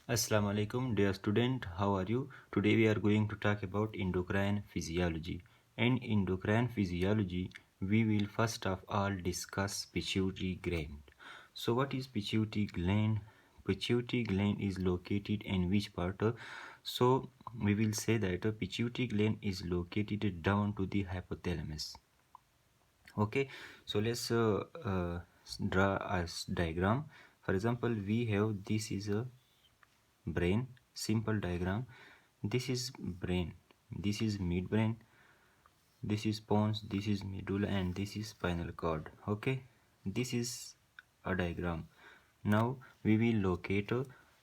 Assalamu alaikum, dear student. How are you? Today we are going to talk about endocrine physiology. In endocrine physiology, we will first of all discuss pituitary gland. So, what is pituitary gland? Pituitary gland is located in which part? So, we will say that pituitary gland is located down to the hypothalamus. Okay, so let's draw a diagram. For example, we have this is a brain, simple diagram. This is brain, this is midbrain, this is pons, this is medulla, and this is spinal cord. Okay, this is a diagram. Now we will locate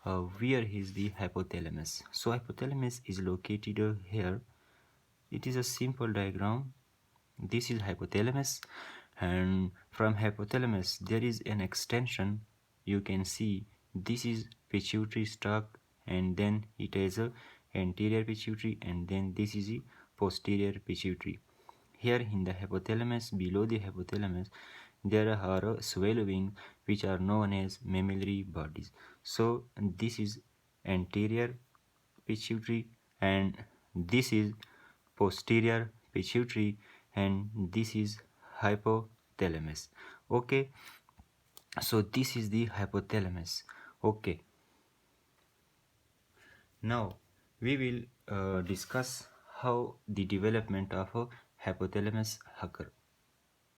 where is the hypothalamus. So hypothalamus is located here. It is a simple diagram. This is hypothalamus, and from hypothalamus there is an extension. You can see this is pituitary stalk, and then it has a anterior pituitary, and then this is the posterior pituitary. Here in the hypothalamus, below the hypothalamus, there are swellowing which are known as mammillary bodies. So this is anterior pituitary, and this is posterior pituitary, and this is hypothalamus. Okay, so this is the hypothalamus. Okay, now we will discuss how the development of a hypothalamus occur.